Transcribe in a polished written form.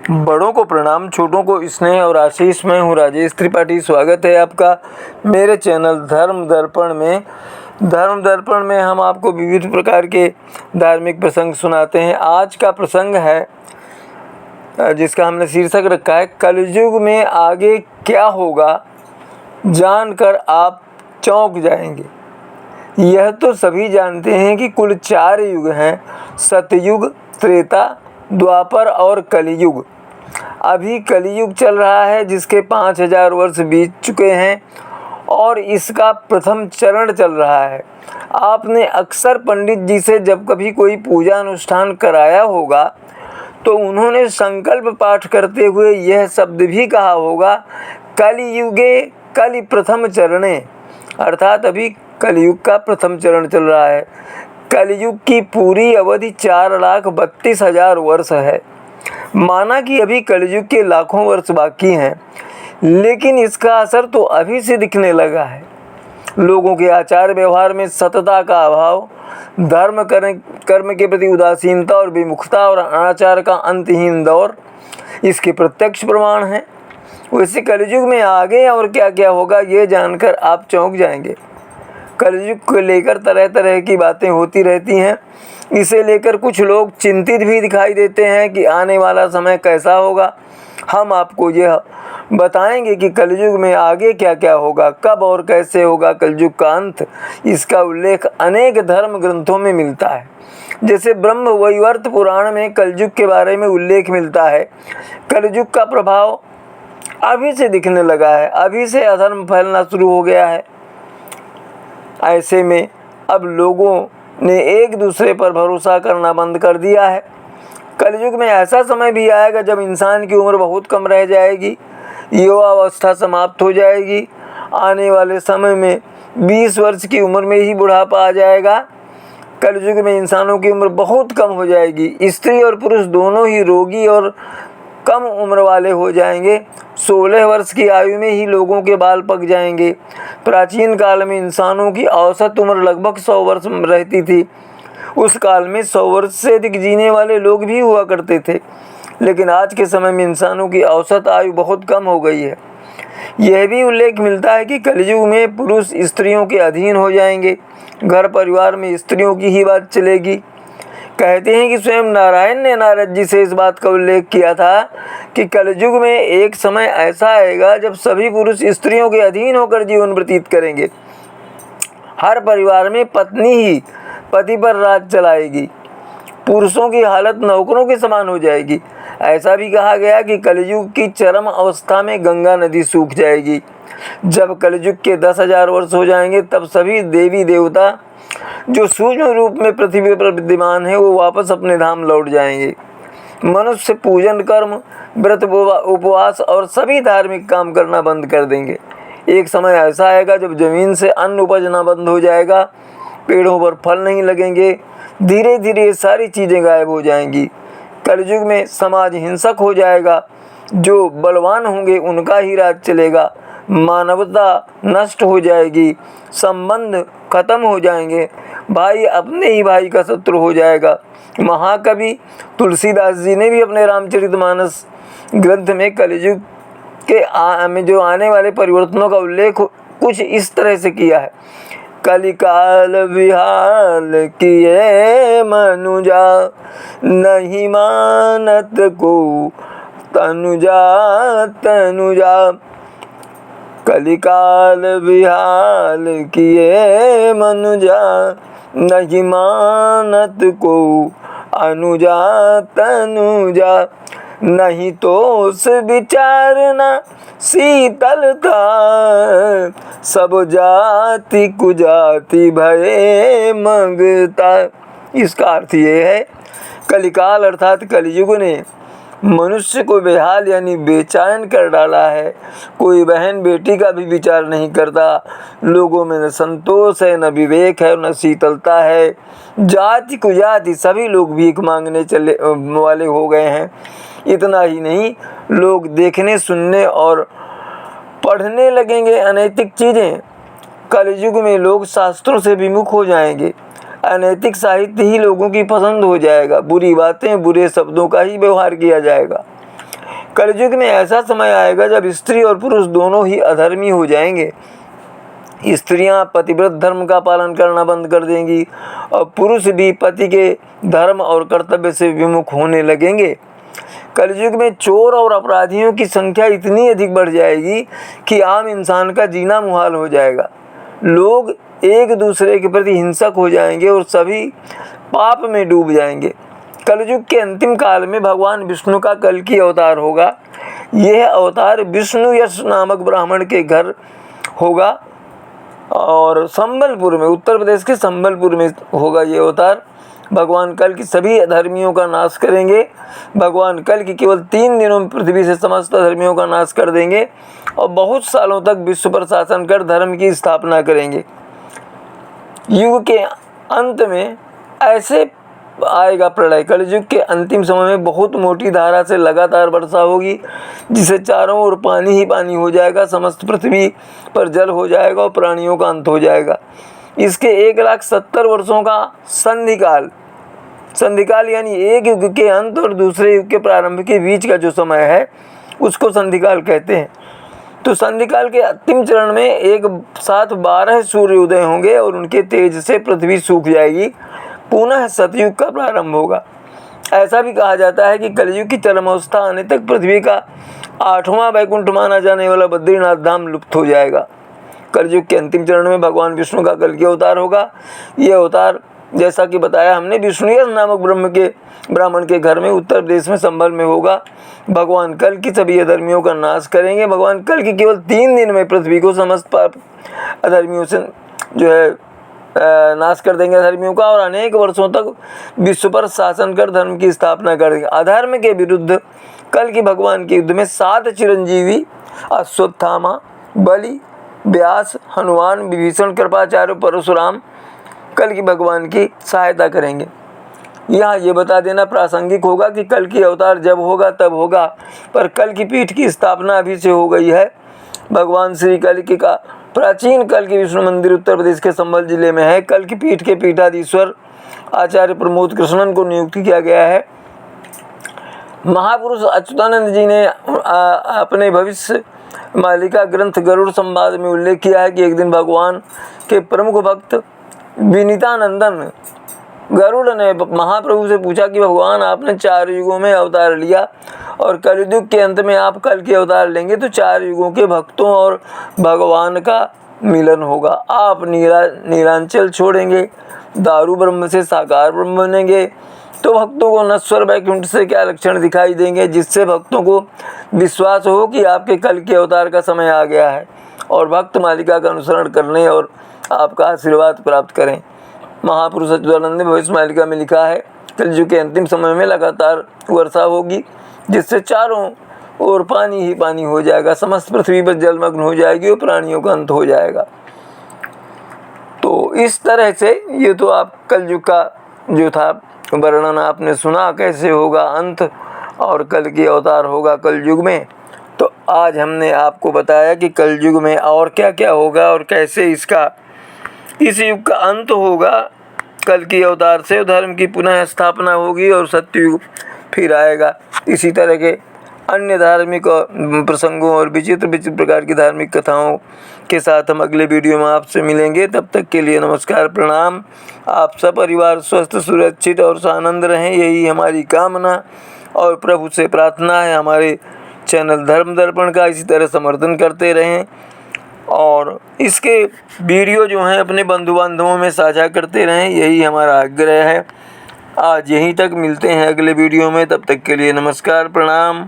बड़ों को प्रणाम, छोटों को स्नेह और आशीष। मैं हूँ राजेश त्रिपाठी। स्वागत है आपका मेरे चैनल धर्म दर्पण में। धर्म दर्पण में हम आपको विविध प्रकार के धार्मिक प्रसंग सुनाते हैं। आज का प्रसंग है जिसका हमने शीर्षक रखा है कलयुग में आगे क्या होगा, जानकर आप चौंक जाएंगे। यह तो सभी जानते हैं कि कुल 4 युग हैं, सतयुग, त्रेता, द्वापर और कलियुग। अभी कलियुग चल रहा है जिसके 5000 वर्ष बीत चुके हैं और इसका प्रथम चरण चल रहा है। आपने अक्सर पंडित जी से जब कभी कोई पूजा अनुष्ठान कराया होगा तो उन्होंने संकल्प पाठ करते हुए यह शब्द भी कहा होगा, कलियुगे कलि प्रथम चरणे, अर्थात अभी कलियुग का प्रथम चरण चल रहा है। कलियुग की पूरी अवधि 4,32,000 वर्ष है। माना कि अभी कलियुग के लाखों वर्ष बाकी हैं, लेकिन इसका असर तो अभी से दिखने लगा है। लोगों के आचार व्यवहार में सतता का अभाव, धर्म कर्म के प्रति उदासीनता और विमुखता और अनाचार का अंतहीन दौर इसके प्रत्यक्ष प्रमाण हैं। वैसे कलियुग में आगे और क्या क्या होगा ये जानकर आप चौंक जाएंगे। कलयुग को लेकर तरह तरह की बातें होती रहती हैं। इसे लेकर कुछ लोग चिंतित भी दिखाई देते हैं कि आने वाला समय कैसा होगा। हम आपको यह बताएंगे कि कलयुग में आगे क्या क्या होगा, कब और कैसे होगा कलयुग का अंत। इसका उल्लेख अनेक धर्म ग्रंथों में मिलता है। जैसे ब्रह्म वैवर्त पुराण में कलयुग के बारे में उल्लेख मिलता है। कलयुग का प्रभाव अभी से दिखने लगा है, अभी से अधर्म फैलना शुरू हो गया है। ऐसे में अब लोगों ने एक दूसरे पर भरोसा करना बंद कर दिया है। कलयुग में ऐसा समय भी आएगा जब इंसान की उम्र बहुत कम रह जाएगी, युवावस्था समाप्त हो जाएगी। आने वाले समय में 20 वर्ष की उम्र में ही बुढ़ापा आ जाएगा। कलयुग में इंसानों की उम्र बहुत कम हो जाएगी। स्त्री और पुरुष दोनों ही रोगी और कम उम्र वाले हो जाएंगे। 16 वर्ष की आयु में ही लोगों के बाल पक जाएंगे। प्राचीन काल में इंसानों की औसत उम्र लगभग 100 वर्ष रहती थी। उस काल में 100 वर्ष से अधिक जीने वाले लोग भी हुआ करते थे, लेकिन आज के समय में इंसानों की औसत आयु बहुत कम हो गई है। यह भी उल्लेख मिलता है कि कलयुग में पुरुष स्त्रियों के अधीन हो जाएंगे। घर परिवार में स्त्रियों की ही बात चलेगी। कहते हैं कि स्वयं नारायण ने नारद जी से इस बात का उल्लेख किया था कि कलयुग में एक समय ऐसा आएगा जब सभी पुरुष स्त्रियों के अधीन होकर जीवन व्यतीत करेंगे। हर परिवार में पत्नी ही पति पर राज चलाएगी। पुरुषों की हालत नौकरों के समान हो जाएगी। ऐसा भी कहा गया कि कलयुग की चरम अवस्था में गंगा नदी सूख जाएगी। जब कलयुग के 10,000 वर्ष हो जाएंगे तब सभी देवी देवता जो सूक्ष्म रूप में पृथ्वी पर विद्यमान है वो वापस अपने धाम लौट जाएंगे। मनुष्य पूजन कर्म, व्रत, उपवास और सभी धार्मिक काम करना बंद कर देंगे। एक समय ऐसा आएगा जब जमीन से अन्न उपजना बंद हो जाएगा, पेड़ों पर फल नहीं लगेंगे। धीरे धीरे ये सारी चीज़ें गायब हो जाएंगी। कलयुग में समाज हिंसक हो जाएगा। जो बलवान होंगे उनका ही राज चलेगा। मानवता नष्ट हो जाएगी। संबंध खत्म हो जाएंगे। भाई अपने ही भाई का शत्रु हो जाएगा। महाकवि तुलसीदास जी ने भी अपने रामचरितमानस ग्रंथ में कलयुग के में जो आने वाले परिवर्तनों का उल्लेख कुछ इस तरह से किया है। कलिकाल विहाल किए मनुजा, नहीं मानत को तनुजा तनुजा। कलिकाल विहाल किए मनुजा, नहीं मानत को अनुजा तनुजा। नहीं तो से विचारना शीतलता, सब जाति कुजाति भये मंगता। इसका अर्थ ये है, कलिकाल अर्थात कलयुग ने मनुष्य को बेहाल यानी बेचैन कर डाला है। कोई बहन बेटी का भी विचार नहीं करता। लोगों में न संतोष है, न विवेक है, न शीतलता है। जाति कुजाति सभी लोग भीख मांगने चले वाले हो गए हैं। इतना ही नहीं, लोग देखने, सुनने और पढ़ने लगेंगे अनैतिक चीज़ें। कलयुग में लोग शास्त्रों से विमुख हो जाएंगे। अनैतिक साहित्य ही लोगों की पसंद हो जाएगा। बुरी बातें, बुरे शब्दों का ही व्यवहार किया जाएगा। कलयुग में ऐसा समय आएगा जब स्त्री और पुरुष दोनों ही अधर्मी हो जाएंगे। स्त्रियां पतिव्रत धर्म का पालन करना बंद कर देंगी और पुरुष भी पति के धर्म और कर्तव्य से विमुख होने लगेंगे। कलयुग में चोर और अपराधियों की संख्या इतनी अधिक बढ़ जाएगी कि आम इंसान का जीना मुहाल हो जाएगा। लोग एक दूसरे के प्रति हिंसक हो जाएंगे और सभी पाप में डूब जाएंगे। कलयुग के अंतिम काल में भगवान विष्णु का कल्कि अवतार होगा। यह अवतार विष्णु यश नामक ब्राह्मण के घर होगा और संबलपुर में, उत्तर प्रदेश के संबलपुर में होगा ये अवतार। भगवान कल की सभी अधर्मियों का नाश करेंगे। भगवान कल की केवल 3 दिनों में पृथ्वी से समस्त अधर्मियों का नाश कर देंगे और बहुत सालों तक विश्व पर शासन कर धर्म की स्थापना करेंगे। युग के अंत में ऐसे आएगा प्रलय। कलयुग के अंतिम समय में बहुत मोटी धारा से लगातार वर्षा होगी, जिसे चारों ओर पानी ही पानी हो जाएगा। समस्त पृथ्वी पर जल हो जाएगा और प्राणियों का अंत हो जाएगा। इसके 1,70,000 वर्षों का संधिकाल यानी एक युग के अंत और दूसरे युग के प्रारंभ के बीच का जो समय है उसको संधिकाल कहते हैं। तो संधिकाल के अंतिम चरण में एक साथ 12 सूर्योदय होंगे और उनके तेज से पृथ्वी सूख जाएगी। पुनः सतयुग का प्रारंभ होगा। ऐसा भी कहा जाता है कि कलयुग की चरमावस्था आने तक पृथ्वी का 8वां वैकुंठ माना जाने वाला बद्रीनाथ धाम लुप्त हो जाएगा। कलयुग के अंतिम चरण में भगवान विष्णु का कल्कि अवतार होगा। ये अवतार जैसा कि बताया हमने विष्णु नामक ब्राह्मण के घर में उत्तर प्रदेश में संभल में होगा। भगवान कल की सभी अधर्मियों का नाश करेंगे। भगवान कल की केवल 3 दिन में पृथ्वी को समस्त अधर्मियों से जो है नाश कर देंगे अधर्मियों का, और अनेक वर्षों तक विश्व पर शासन कर धर्म की स्थापना कर देंगे। अधर्म के विरुद्ध कल की भगवान के युद्ध में 7 चिरंजीवी अश्वत्थामा, बलि, व्यास, हनुमान, विभीषण, कृपाचार्य, परशुराम कल की भगवान की सहायता करेंगे। यहाँ ये बता देना प्रासंगिक होगा कि कल की अवतार जब होगा तब होगा, पर कल की पीठ की स्थापना अभी से हो गई है। भगवान श्री कल की का प्राचीन कल की विष्णु मंदिर उत्तर प्रदेश के संभल जिले में है। कल की पीठ के पीठाधीश्वर आचार्य प्रमोद कृष्णन को नियुक्त किया गया है। महापुरुष अच्युतानंद जी ने अपने भविष्य मालिका ग्रंथ गरुड़ संवाद में उल्लेख किया है कि एक दिन भगवान के प्रमुख भक्त विनीतानंदन गरुड़ ने महाप्रभु से पूछा कि भगवान आपने 4 युगों में अवतार लिया और कलयुग के अंत में आप कल के अवतार लेंगे तो 4 युगों के भक्तों और भगवान का मिलन होगा। आप नीलांचल छोड़ेंगे, दारू ब्रह्म से साकार ब्रह्म बनेंगे, तो भक्तों को नश्वर वैकुंठ से क्या लक्षण दिखाई देंगे जिससे भक्तों को विश्वास हो कि आपके कल के अवतार का समय आ गया है और भक्त मालिका का अनुसरण करने और आपका आशीर्वाद प्राप्त करें। महापुरुष अच्युतानंद ने भविष्य मालिका में लिखा है कलयुग के अंतिम समय में लगातार वर्षा होगी, जिससे चारों ओर पानी ही पानी हो जाएगा। समस्त पृथ्वी पर जलमग्न हो जाएगी और प्राणियों का अंत हो जाएगा। तो इस तरह से ये तो आप कलयुग का जो था वर्णन आपने सुना, कैसे होगा अंत और कल की अवतार होगा कलयुग में। तो आज हमने आपको बताया कि कलयुग में और क्या क्या होगा और कैसे इस युग का अंत होगा। कल की अवतार से धर्म की पुनः स्थापना होगी और सत्ययुग फिर आएगा। इसी तरह के अन्य धार्मिक प्रसंगों और विचित्र प्रकार की धार्मिक कथाओं के साथ हम अगले वीडियो में आपसे मिलेंगे। तब तक के लिए नमस्कार, प्रणाम। आप सब परिवार स्वस्थ, सुरक्षित और सानंद रहें, यही हमारी कामना और प्रभु से प्रार्थना है। हमारे चैनल धर्म दर्पण का इसी तरह समर्थन करते रहें और इसके वीडियो जो हैं अपने बंधु बांधवों में साझा करते रहें, यही हमारा आग्रह है। आज यहीं तक, मिलते हैं अगले वीडियो में। तब तक के लिए नमस्कार, प्रणाम।